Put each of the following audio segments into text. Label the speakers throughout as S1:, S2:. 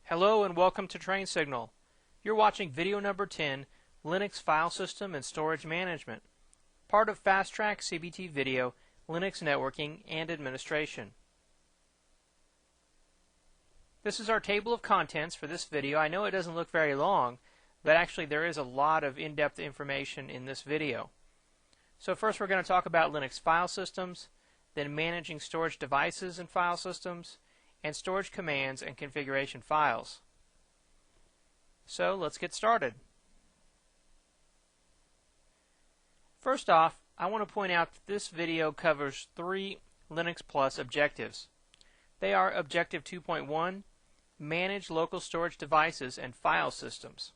S1: Hello and welcome to Train Signal. You're watching video number 10, Linux File System and Storage Management, part of Fast Track CBT Video, Linux Networking and Administration. This is our table of contents for this video. I know it doesn't look very long, but actually there is a lot of in-depth information in this video. So first we're going to talk about Linux file systems, then managing storage devices and file systems, and storage commands and configuration files. So let's get started. First off, I want to point out that this video covers 3 Linux Plus objectives. They are Objective 2.1, Manage local storage devices and file systems,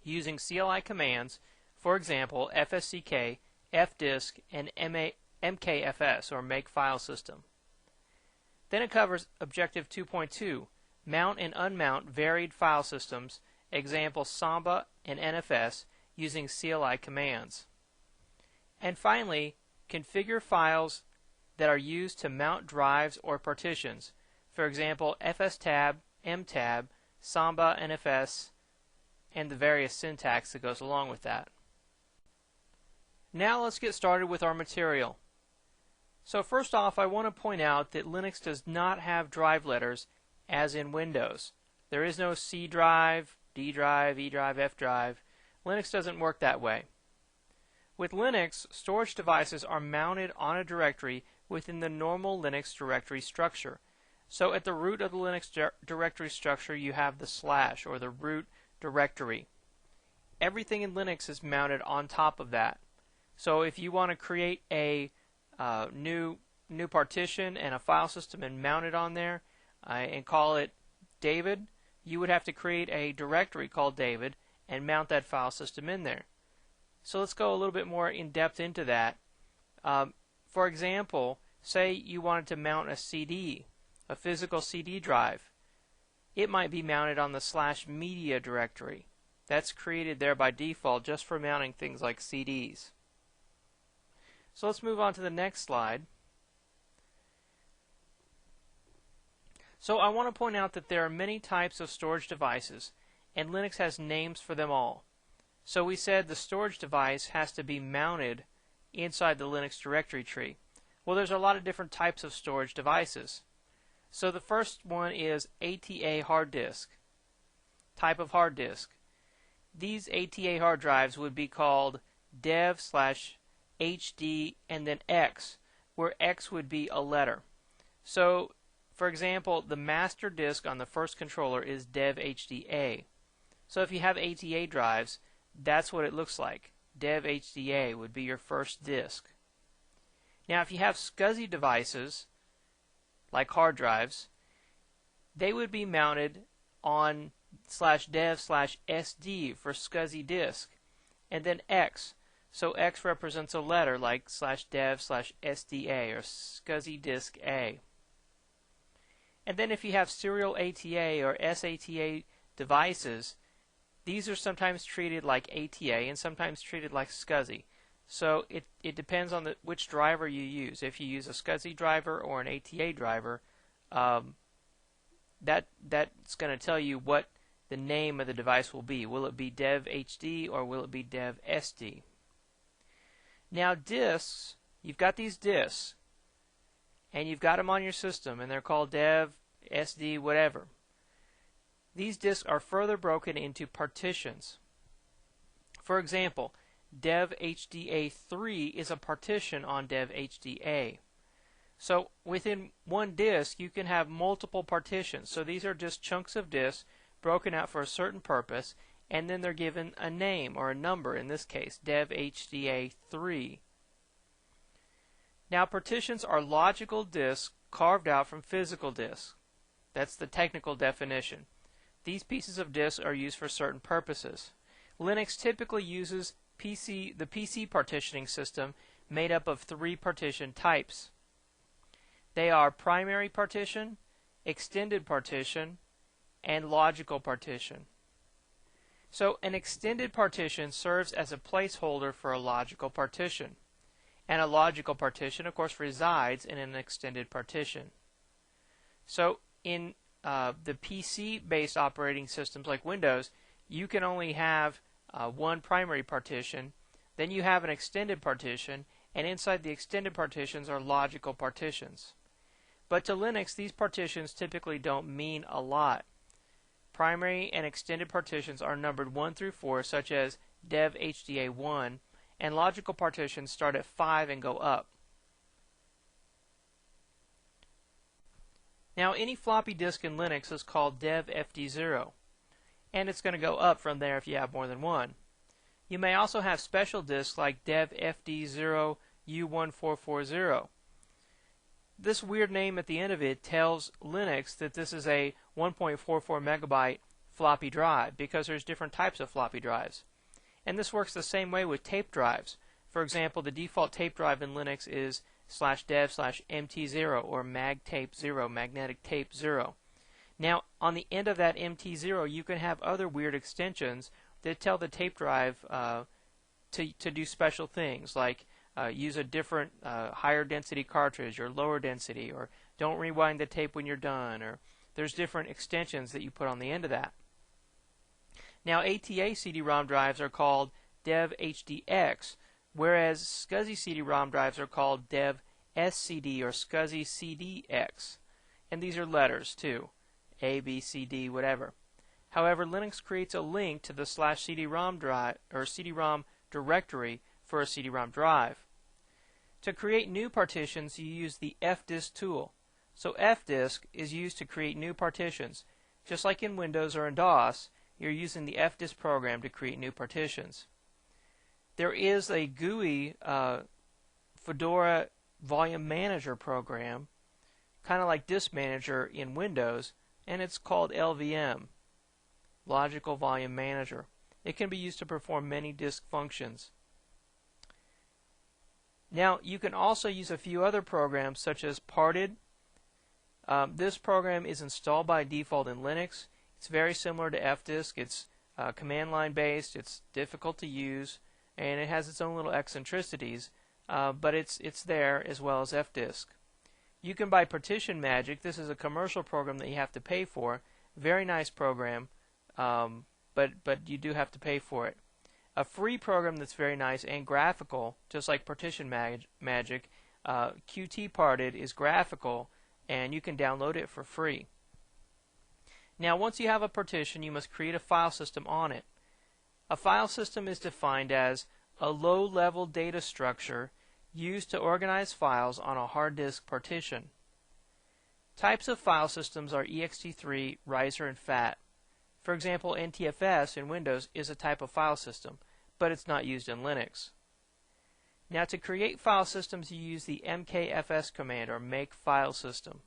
S1: using CLI commands, for example fsck, fdisk, and mkfs, or make file system. Then it covers Objective 2.2, Mount and unmount varied file systems, example Samba and NFS, using CLI commands. And finally, configure files that are used to mount drives or partitions, for example fstab, mtab, Samba, NFS, and the various syntax that goes along with that. Now let's get started with our material. So first off, I want to point out that Linux does not have drive letters as in Windows. There is no C drive, D drive, E drive, F drive. Linux doesn't work that way. With Linux, storage devices are mounted on a directory within the normal Linux directory structure. So at the root of the Linux directory structure you have the slash, or the root directory. Everything in Linux is mounted on top of that. So if you want to create a new partition and a file system and mount it on there and call it David, you would have to create a directory called David and mount that file system in there. So let's go a little bit more in depth into that. For example, say you wanted to mount a CD, a physical CD drive. It might be mounted on the /media directory. That's created there by default just for mounting things like CDs. So let's move on to the next slide. So I want to point out that there are many types of storage devices, and Linux has names for them all. So we said the storage device has to be mounted inside the Linux directory tree. Well, there's a lot of different types of storage devices. So the first one is ATA hard disk, type of hard disk. These ATA hard drives would be called dev/HD and then X, where X would be a letter. So, for example, the master disk on the first controller is dev/HDA. So if you have ATA drives, that's what it looks like. Dev/HDA would be your first disk. Now if you have SCSI devices, like hard drives, they would be mounted on /dev/SD for SCSI disk, and then X. So X represents a letter like /dev/SDA or SCSI disk A. And then if you have serial ATA or SATA devices, these are sometimes treated like ATA and sometimes treated like SCSI. So it depends on which driver you use. If you use a SCSI driver or an ATA driver, that's going to tell you what the name of the device will be. Will it be dev/HD or will it be dev/SD? Now disks, you've got these disks, and you've got them on your system, and they're called dev, SD, whatever. These disks are further broken into partitions. For example, dev/HDA3 is a partition on dev/HDA. So within one disk you can have multiple partitions. So these are just chunks of disks broken out for a certain purpose, and then they're given a name or a number, in this case dev/HDA3. Now partitions are logical disks carved out from physical disks. That's the technical definition. These pieces of disks are used for certain purposes. Linux typically uses the PC partitioning system made up of 3 partition types. They are primary partition, extended partition, and logical partition. So an extended partition serves as a placeholder for a logical partition. And a logical partition, of course, resides in an extended partition. So in the PC-based operating systems like Windows, you can only have one primary partition, then you have an extended partition, and inside the extended partitions are logical partitions. But to Linux, these partitions typically don't mean a lot. Primary and extended partitions are numbered 1 through 4, such as dev HDA1, and logical partitions start at 5 and go up. Now, any floppy disk in Linux is called dev FD0, and it's going to go up from there if you have more than one. You may also have special disks like dev FD0 U1440. This weird name at the end of it tells Linux that this is a 1.44 megabyte floppy drive because there's different types of floppy drives. And this works the same way with tape drives. For example, the default tape drive in Linux is /dev/MT0 or magtape0, magnetic tape 0. Now, on the end of that MT0, you can have other weird extensions that tell the tape drive to do special things, like use a different higher density cartridge or lower density, or don't rewind the tape when you're done, or there's different extensions that you put on the end of that. Now, ATA CD-ROM drives are called dev HDX, whereas SCSI CD-ROM drives are called dev SCD or SCSI CDX. And these are letters too, A, B, C, D, whatever. However, Linux creates a link to the /CD-ROM drive or CD-ROM directory for a CD-ROM drive. To create new partitions, you use the fdisk tool. So fdisk is used to create new partitions. Just like in Windows or in DOS, you're using the fdisk program to create new partitions. There is a GUI Fedora Volume Manager program, kind of like Disk Manager in Windows, and it's called LVM, Logical Volume Manager. It can be used to perform many disk functions. Now, you can also use a few other programs such as Parted. This program is installed by default in Linux. It's very similar to fdisk. It's command line based, it's difficult to use, and it has its own little eccentricities, but it's there as well as fdisk. You can buy Partition Magic. This is a commercial program that you have to pay for. Very nice program, but you do have to pay for it. A free program that's very nice and graphical, just like Partition Magic, Qt Parted is graphical, and you can download it for free. Now, once you have a partition, you must create a file system on it. A file system is defined as a low-level data structure used to organize files on a hard disk partition. Types of file systems are ext3, riser, and fat. For example, NTFS in Windows is a type of file system, but it's not used in Linux. Now, to create file systems, you use the mkfs command, or make file system.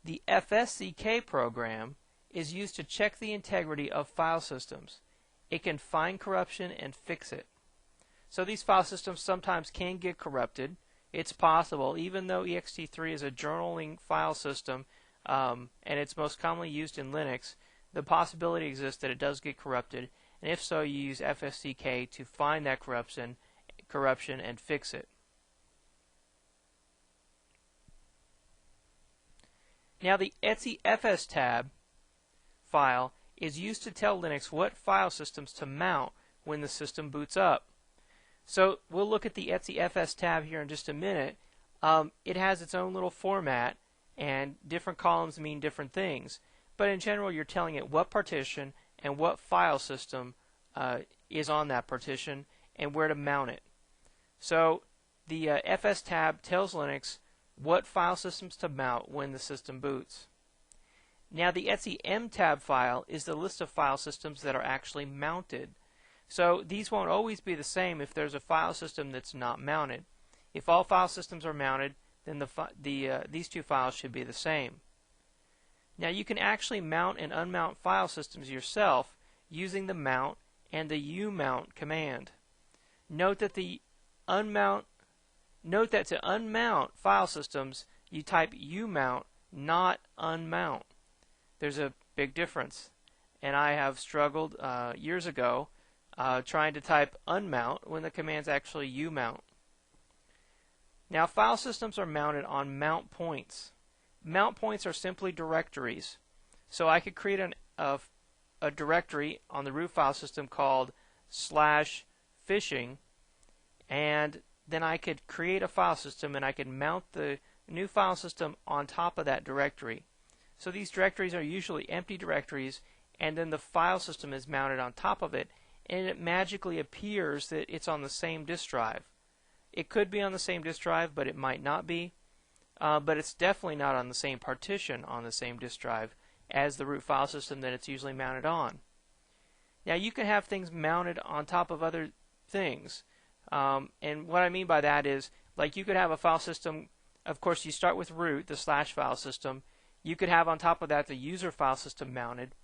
S1: The FSCK program is used to check the integrity of file systems. It can find corruption and fix it. So these file systems sometimes can get corrupted. It's possible, even though ext3 is a journaling file system and it's most commonly used in Linux, the possibility exists that it does get corrupted, and if so, you use FSCK to find that corruption and fix it. Now, the etcfs tab file is used to tell Linux what file systems to mount when the system boots up. So we'll look at the etcfs tab here in just a minute. It has its own little format, and different columns mean different things. But in general, you're telling it what partition and what file system is on that partition and where to mount it. So the fs tab tells Linux what file systems to mount when the system boots. Now, the etcm tab file is the list of file systems that are actually mounted. So these won't always be the same if there's a file system that's not mounted. If all file systems are mounted, then these two files should be the same. Now, you can actually mount and unmount file systems yourself using the mount and the umount command. Note that to unmount file systems, you type umount, not unmount. There's a big difference, and I have struggled years ago trying to type unmount when the command's actually umount. Now, file systems are mounted on mount points. Mount points are simply directories. So I could create a directory on the root file system called /phishing, and then I could create a file system and I could mount the new file system on top of that directory. So these directories are usually empty directories, and then the file system is mounted on top of it, and it magically appears that it's on the same disk drive. It could be on the same disk drive, but it might not be. But it's definitely not on the same partition on the same disk drive as the root file system that it's usually mounted on. Now you can have things mounted on top of other things. And what I mean by that is, like, you could have a file system, of course you start with root, the / file system. You could have on top of that the user file system mounted.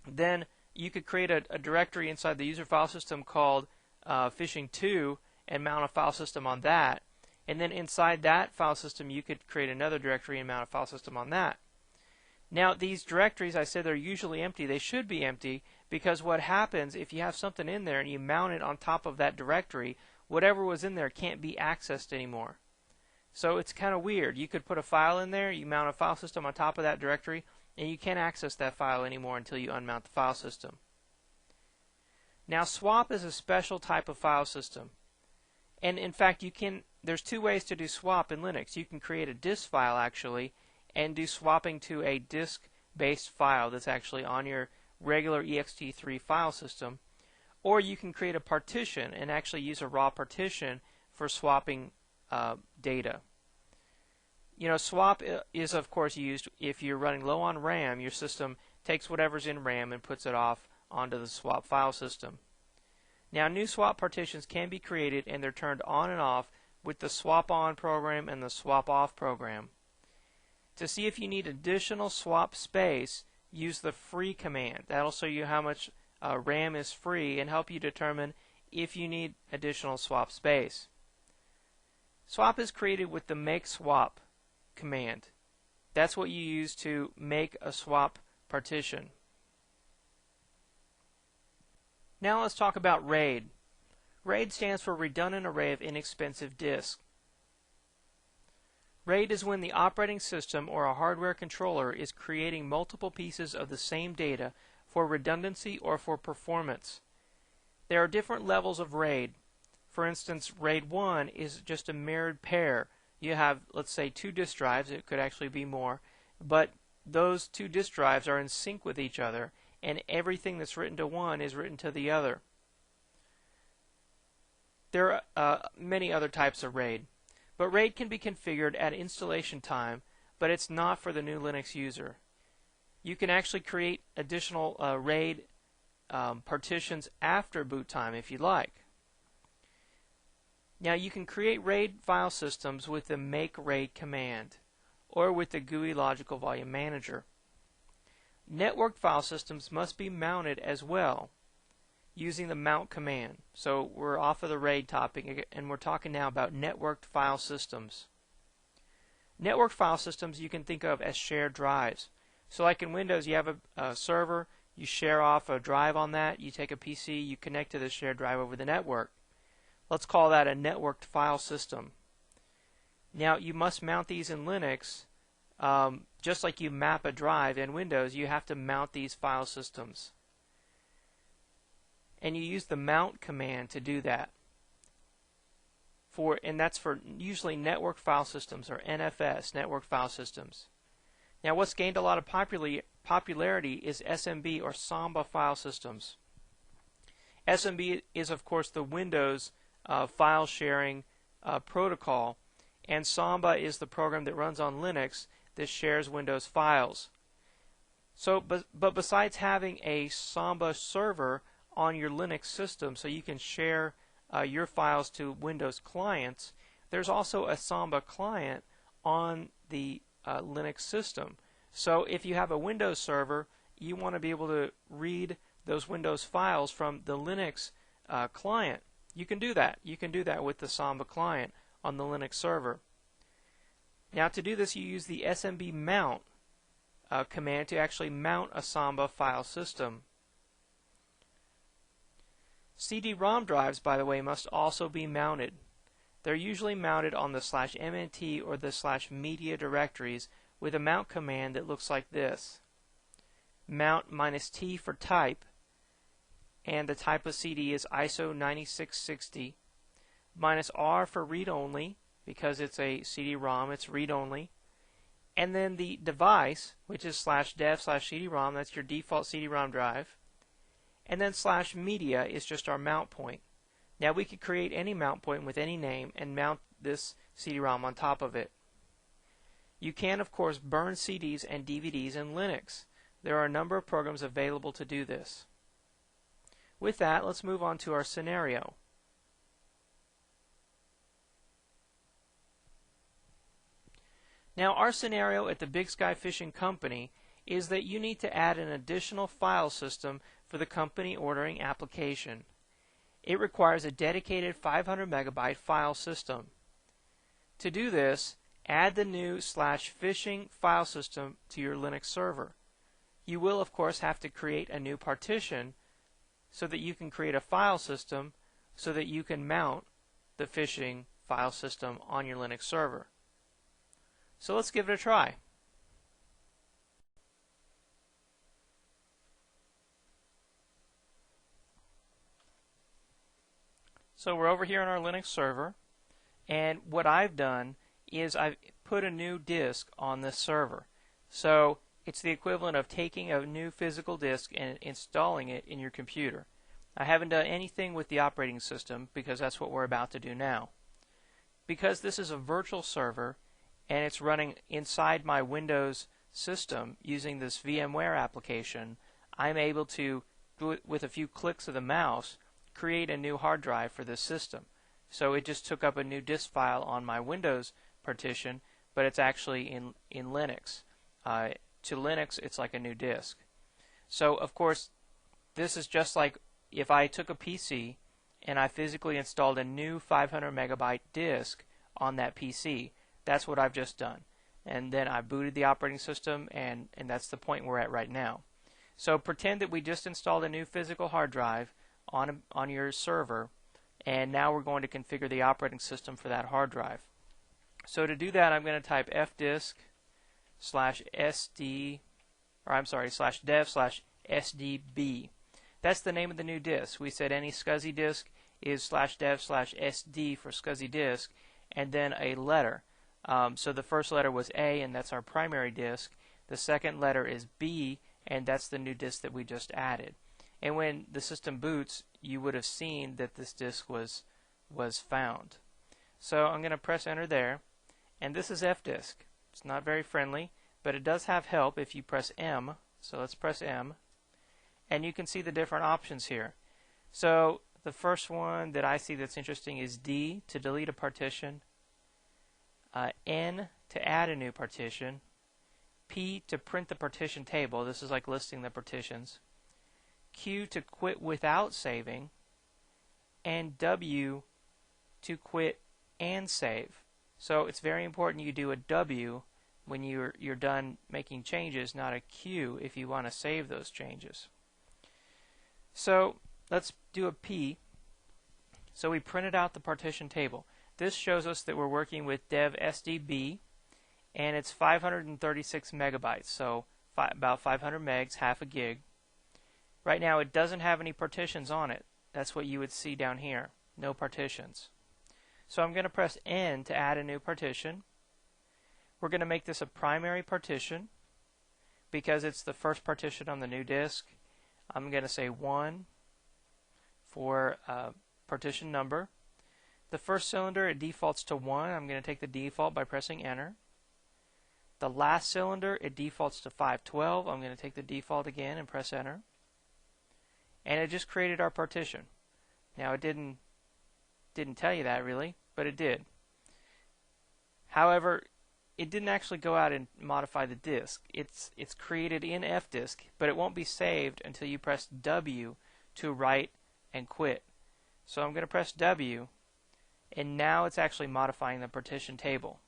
S1: Then you could create a directory inside the user file system called phishing2 and mount a file system on that. And then inside that file system you could create another directory and mount a file system on that. Now these directories, I said they're usually empty. They should be empty, because what happens if you have something in there and you mount it on top of that directory, whatever was in there can't be accessed anymore. So it's kind of weird. You could put a file in there, you mount a file system on top of that directory, and you can't access that file anymore until you unmount the file system. Now swap is a special type of file system. And in fact, there's two ways to do swap in Linux. You can create a disk file actually and do swapping to a disk-based file that's actually on your regular ext3 file system, or you can create a partition and actually use a raw partition for swapping data. You know, swap is of course used if you're running low on RAM. Your system takes whatever's in RAM and puts it off onto the swap file system. Now new swap partitions can be created, and they're turned on and off with the swap on program and the swap off program. To see if you need additional swap space, use the free command. That'll show you how much RAM is free and help you determine if you need additional swap space. Swap is created with the make swap command. That's what you use to make a swap partition. Now let's talk about RAID. RAID stands for Redundant Array of Inexpensive Disks. RAID is when the operating system or a hardware controller is creating multiple pieces of the same data for redundancy or for performance. There are different levels of RAID. For instance, RAID 1 is just a mirrored pair. You have, let's say, 2 disk drives. It could actually be more, but those 2 disk drives are in sync with each other, and everything that's written to one is written to the other. There are many other types of RAID. But RAID can be configured at installation time, but it's not for the new Linux user. You can actually create additional RAID partitions after boot time if you like. Now you can create RAID file systems with the make RAID command or with the GUI Logical Volume Manager. Networked file systems must be mounted as well using the mount command. So we're off of the RAID topic and we're talking now about networked file systems. Networked file systems you can think of as shared drives. So like in Windows, you have a server, you share off a drive on that, you take a PC, you connect to the shared drive over the network. Let's call that a networked file system. Now you must mount these in Linux. Just like you map a drive in Windows, you have to mount these file systems. And you use the mount command to do that. And that's for usually network file systems, or NFS, network file systems. Now what's gained a lot of popularity is SMB or Samba file systems. SMB is of course the Windows file sharing protocol, and Samba is the program that runs on Linux that shares Windows files. So, but besides having a Samba server on your Linux system so you can share your files to Windows clients, there's also a Samba client on the Linux system. So if you have a Windows server, you want to be able to read those Windows files from the Linux client. You can do that. You can do that with the Samba client on the Linux server. Now to do this, you use the SMB mount command to actually mount a Samba file system. CD-ROM drives, by the way, must also be mounted. They're usually mounted on the /mnt or the /media directories with a mount command that looks like this. Mount -T for type, and the type of CD is ISO 9660. -R for read-only, because it's a CD-ROM, it's read-only. And then the device, which is /dev/CD-ROM, that's your default CD-ROM drive. And then /media is just our mount point. Now we could create any mount point with any name and mount this CD-ROM on top of it. You can, of course, burn CDs and DVDs in Linux. There are a number of programs available to do this. With that, let's move on to our scenario. Now, our scenario at the Big Sky Fishing Company is that you need to add an additional file system for the company ordering application. It requires a dedicated 500 megabyte file system. To do this, add the new /fishing file system to your Linux server. You will, of course, have to create a new partition so that you can create a file system so that you can mount the fishing file system on your Linux server. So let's give it a try. So we're over here on our Linux server, and what I've done is I've put a new disk on this server. So it's the equivalent of taking a new physical disk and installing it in your computer. I haven't done anything with the operating system because that's what we're about to do now. Because this is a virtual server and it's running inside my Windows system using this VMware application, I'm able to, with a few clicks of the mouse, create a new hard drive for this system. So it just took up a new disk file on my Windows partition, but it's actually in Linux. To Linux, it's like a new disk. So, of course, this is just like if I took a PC and I physically installed a new 500 megabyte disk on that PC. That's what I've just done. And then I booted the operating system, and that's the point we're at right now. So pretend that we just installed a new physical hard drive on your server, and now we're going to configure the operating system for that hard drive. So to do that, I'm going to type fdisk/dev/sdb. That's the name of the new disk. We said any SCSI disk is /dev/sd for SCSI disk, and then a letter. So the first letter was A, and that's our primary disk. The second letter is B, and that's the new disk that we just added. And when the system boots, you would have seen that this disk was found. So I'm going to press enter there, and this is fdisk. It's not very friendly, but it does have help if you press M. So let's press M, and you can see the different options here. So the first one that I see that's interesting is D, to delete a partition, N, to add a new partition, P, to print the partition table. This is like listing the partitions. Q, to quit without saving, and W, to quit and save. So it's very important you do a W when you're done making changes, not a Q if you want to save those changes. So let's do a P. So we printed out the partition table. This shows us that we're working with dev SDB, and it's 536 megabytes, so about 500 megs, half a gig. Right now it doesn't have any partitions on it. That's what you would see down here, no partitions. So I'm going to press N to add a new partition. We're going to make this a primary partition because it's the first partition on the new disk. I'm going to say 1 for partition number. The first cylinder, it defaults to 1. I'm going to take the default by pressing enter. The last cylinder, it defaults to 512. I'm going to take the default again and press enter. And it just created our partition. Now it didn't tell you that really, but it did. However, it didn't actually go out and modify the disk. It's created in fdisk, but it won't be saved until you press W to write and quit. So I'm going to press W, and now it's actually modifying the partition table.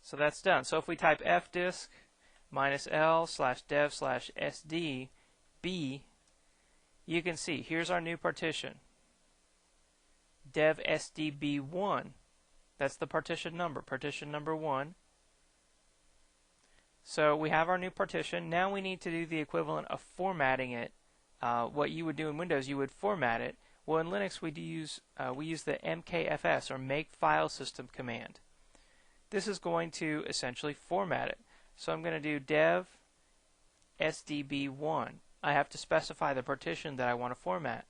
S1: So that's done. So if we type fdisk -l/dev/sdb, you can see here's our new partition. dev sdb1. That's the partition number 1. So we have our new partition. Now we need to do the equivalent of formatting it. What you would do in Windows, you would format it. Well, in Linux we use the mkfs, or make file system command. This is going to essentially format it. So I'm going to do dev sdb1. I have to specify the partition that I want to format.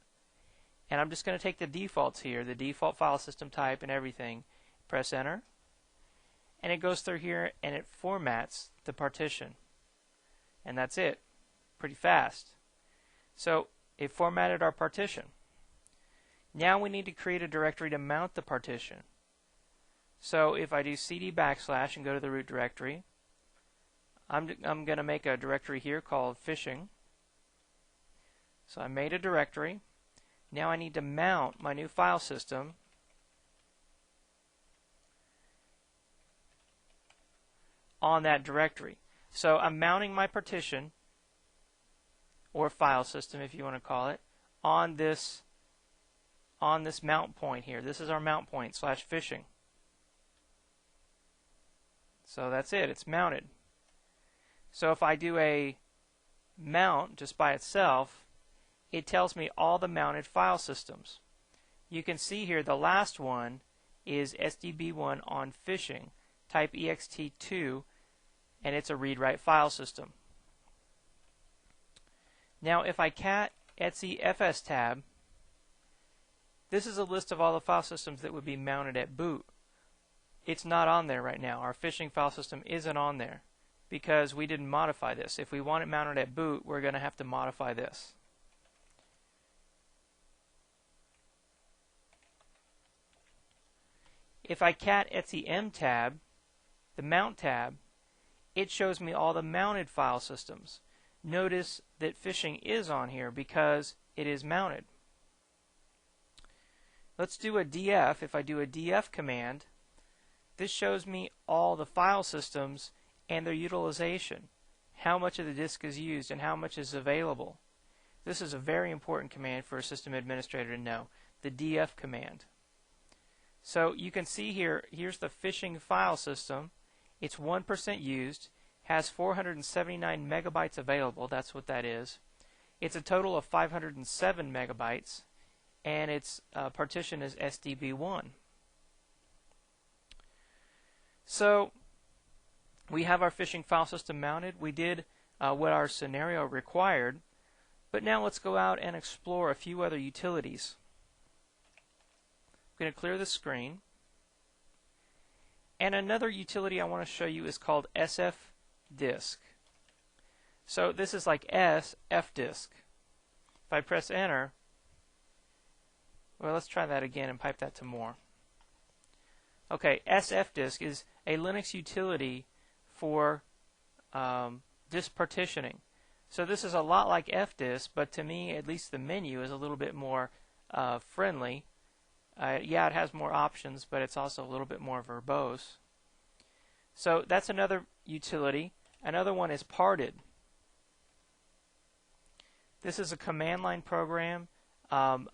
S1: And I'm just going to take the defaults here, the default file system type and everything. Press enter. And it goes through here and it formats the partition. And that's it. Pretty fast. So it formatted our partition. Now we need to create a directory to mount the partition. So if I do cd / and go to the root directory, I'm going to make a directory here called phishing. So I made a directory. Now I need to mount my new file system on that directory. So I'm mounting my partition, or file system if you want to call it, on this mount point here. This is our mount point / phishing. So that's it, it's mounted. So if I do a mount just by itself, it tells me all the mounted file systems. You can see here the last one is SDB1 on phishing, type ext2, and it's a read-write file system. Now if I cat etc fs tab, this is a list of all the file systems that would be mounted at boot. It's not on there right now. Our phishing file system isn't on there because we didn't modify this. If we want it mounted at boot, we're going to have to modify this. If I cat etc tab, the mount tab, it shows me all the mounted file systems. Notice that phishing is on here because it is mounted. Let's do a df. If I do a df command, this shows me all the file systems and their utilization, how much of the disk is used and how much is available. This is a very important command for a system administrator to know, the df command. So you can see here, here's the phishing file system. It's 1% used, has 479 megabytes available, that's what that is. It's a total of 507 megabytes, and its partition is SDB1. So we have our phishing file system mounted. We did what our scenario required, but now let's go out and explore a few other utilities. I'm going to clear the screen. And another utility I want to show you is called sfdisk. So this is like sfdisk. If I press enter, well, let's try that again and pipe that to more. Okay, sfdisk is a Linux utility for disk partitioning. So this is a lot like fdisk, but to me, at least the menu is a little bit more friendly. Yeah, it has more options, but it's also a little bit more verbose. So that's another utility. Another one is parted. This is a command line program. I've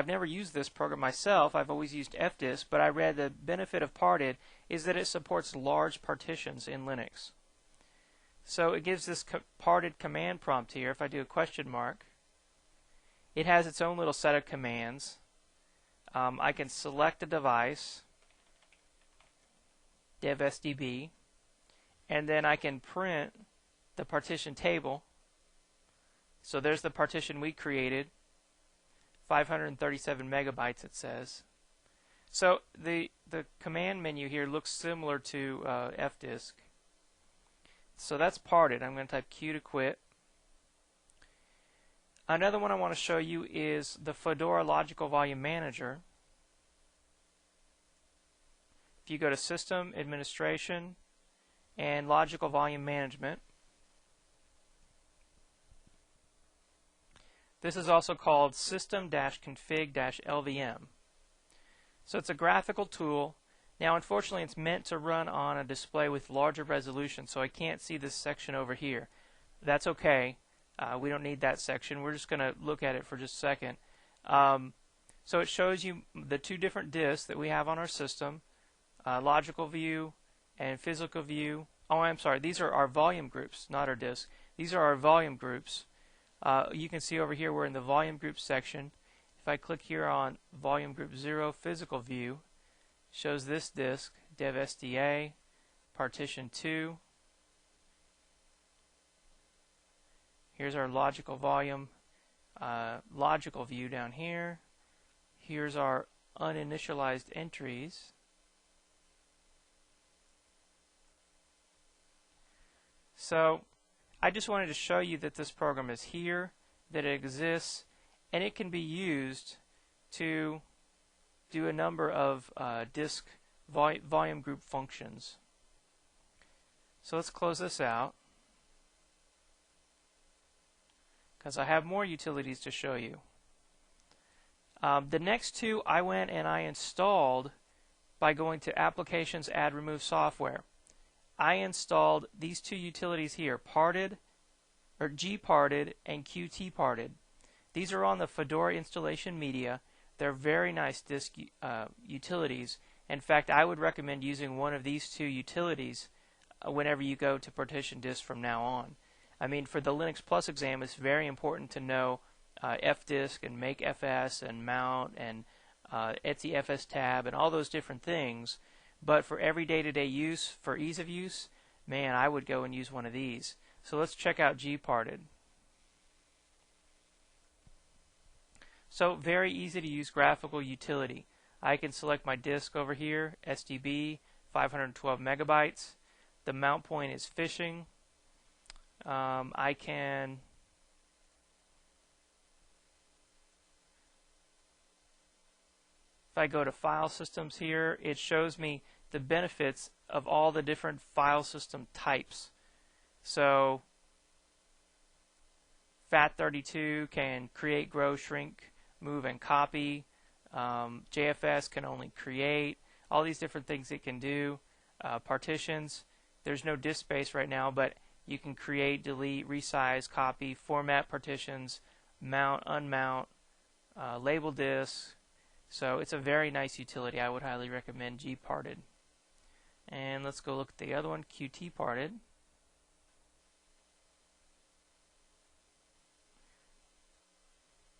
S1: never used this program myself. I've always used fdisk, but I read the benefit of parted is that it supports large partitions in Linux. So it gives this parted command prompt here. If I do a question mark, it has its own little set of commands. I can select a device, dev sdb, and then I can print the partition table. So there's the partition we created, 537 megabytes it says. So the command menu here looks similar to fdisk. So that's parted. I'm going to type Q to quit. Another one I want to show you is the Fedora Logical Volume Manager. If you go to System, Administration, and Logical Volume Management, this is also called System-config-LVM. So it's a graphical tool. Now unfortunately it's meant to run on a display with larger resolution, so I can't see this section over here. That's okay. We don't need that section. We're just going to look at it for just a second. So it shows you the two different disks that we have on our system, logical view and physical view. Oh, I'm sorry, these are our volume groups, not our disks. These are our volume groups. You can see over here we're in the volume group section. If I click here on volume group 0 physical view, shows this disk, dev SDA, partition 2. Here's our logical volume, logical view down here. Here's our uninitialized entries. So I just wanted to show you that this program is here, that it exists, and it can be used to do a number of disk volume group functions. So let's close this out, because I have more utilities to show you. The next two I went and I installed by going to Applications, Add, Remove Software. I installed these two utilities here, parted, or gparted and qtparted. These are on the Fedora installation media. They're very nice disk utilities. In fact, I would recommend using one of these two utilities whenever you go to partition disk from now on. I mean, for the Linux Plus exam, it's very important to know fdisk and make fs and mount and etc fs tab and all those different things. But for every day-to-day use, for ease of use, man, I would go and use one of these. So let's check out gparted. So very easy to use graphical utility. I can select my disk over here, SDB, 512 megabytes. The mount point is fishing. I can if I go to file systems here, it shows me the benefits of all the different file system types. So FAT32 can create, grow, shrink, move, and copy. JFS can only create. All these different things it can do. Partitions. There's no disk space right now, but you can create, delete, resize, copy, format partitions, mount, unmount, label disks. So it's a very nice utility. I would highly recommend gparted. And let's go look at the other one, qtparted.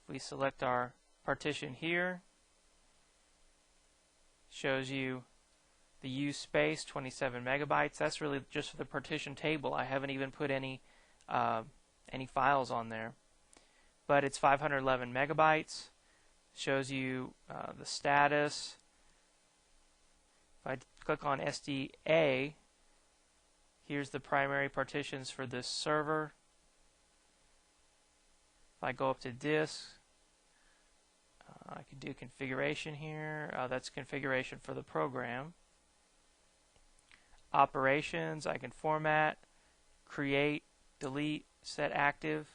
S1: If we select our partition here, shows you the use space, 27 megabytes. That's really just for the partition table. I haven't even put any files on there. But it's 511 megabytes. Shows you the status. If I click on SDA, here's the primary partitions for this server. If I go up to disk, I can do configuration here. That's configuration for the program. Operations, I can format, create, delete, set active.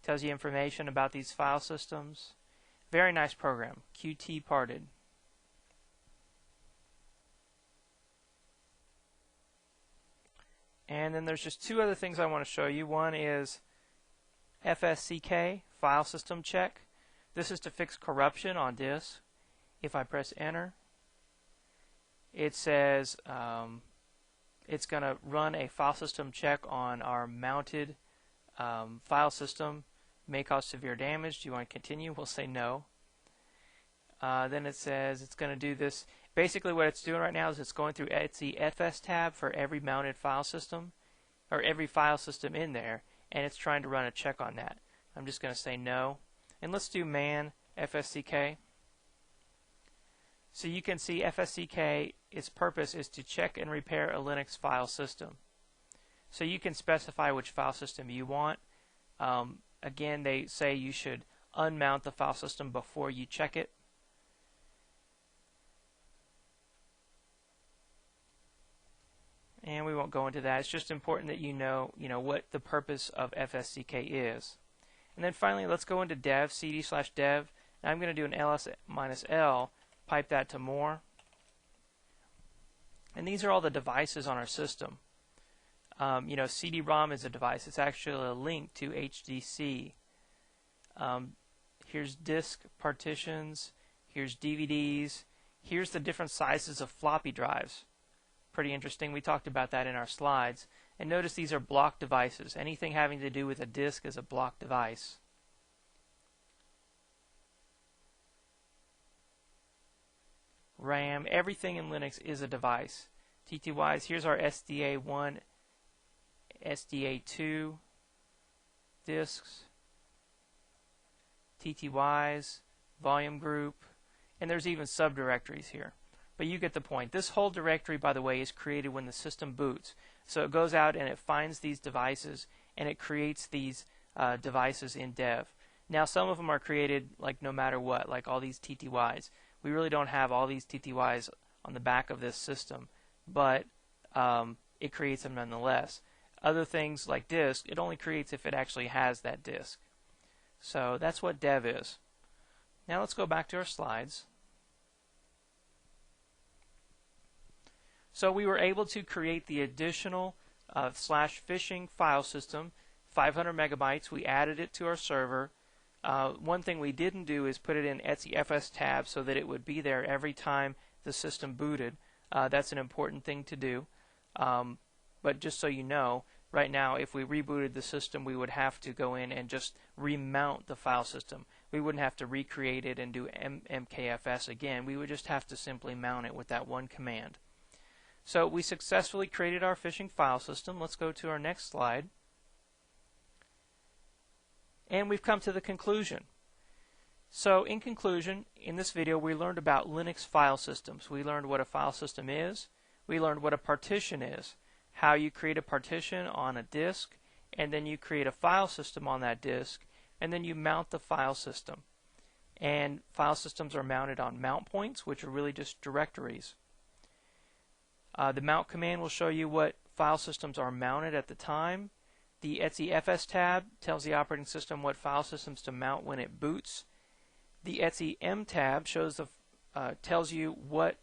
S1: Tells you information about these file systems. Very nice program, qtparted. And then there's just two other things I want to show you. One is FSCK, file system check. This is to fix corruption on disk. If I press enter, it says it's going to run a file system check on our mounted file system. May cause severe damage. Do you want to continue? We'll say no. Then it says it's going to do this. Basically what it's doing right now is it's going through the FS tab for every mounted file system, or every file system in there, and it's trying to run a check on that. I'm just going to say no. And let's do man FSCK. So you can see FSCK, its purpose is to check and repair a Linux file system. So you can specify which file system you want. Again, they say you should unmount the file system before you check it. And we won't go into that. It's just important that you know what the purpose of FSCK is. And then finally, let's go into dev, cd/dev. And I'm going to do an ls-l, pipe that to more. And these are all the devices on our system. CD-ROM is a device. It's actually a link to HDC. Here's disk partitions. Here's DVDs. Here's the different sizes of floppy drives. Pretty interesting. We talked about that in our slides. And notice these are block devices. Anything having to do with a disk is a block device. RAM, everything in Linux is a device. TTYs, here's our SDA1, SDA2 disks, TTYs, volume group, and there's even subdirectories here. But you get the point. This whole directory, by the way, is created when the system boots. So it goes out and it finds these devices and it creates these devices in dev. Now some of them are created like no matter what, like all these TTYs. We really don't have all these TTYs on the back of this system, but it creates them nonetheless. Other things like disk, it only creates if it actually has that disk. So that's what dev is. Now let's go back to our slides. So we were able to create the additional /phishing file system, 500 megabytes. We added it to our server. One thing we didn't do is put it in etc/fs tab so that it would be there every time the system booted. That's an important thing to do. But just so you know, right now if we rebooted the system, we would have to go in and just remount the file system. We wouldn't have to recreate it and do mkfs again. We would just have to simply mount it with that one command. So we successfully created our phishing file system. Let's go to our next slide. And we've come to the conclusion. So in conclusion, in this video we learned about Linux file systems. We learned what a file system is. We learned what a partition is, how you create a partition on a disk, and then you create a file system on that disk, and then you mount the file system. And file systems are mounted on mount points, which are really just directories. The mount command will show you what file systems are mounted at the time. The etc/fs tab tells the operating system what file systems to mount when it boots. The etc/m tab shows tells you what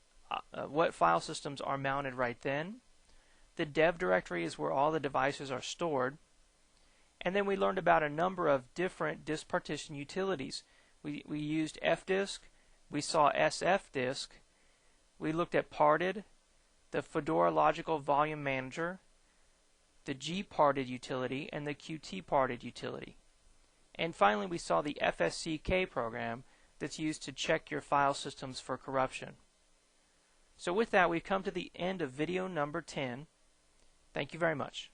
S1: file systems are mounted right then. The dev directory is where all the devices are stored. And then we learned about a number of different disk partition utilities. We used fdisk, we saw sfdisk, we looked at parted, the Fedora Logical Volume Manager, the gparted utility, and the qtparted utility. And finally we saw the fsck program that's used to check your file systems for corruption. So with that, we've come to the end of video number 10. Thank you very much.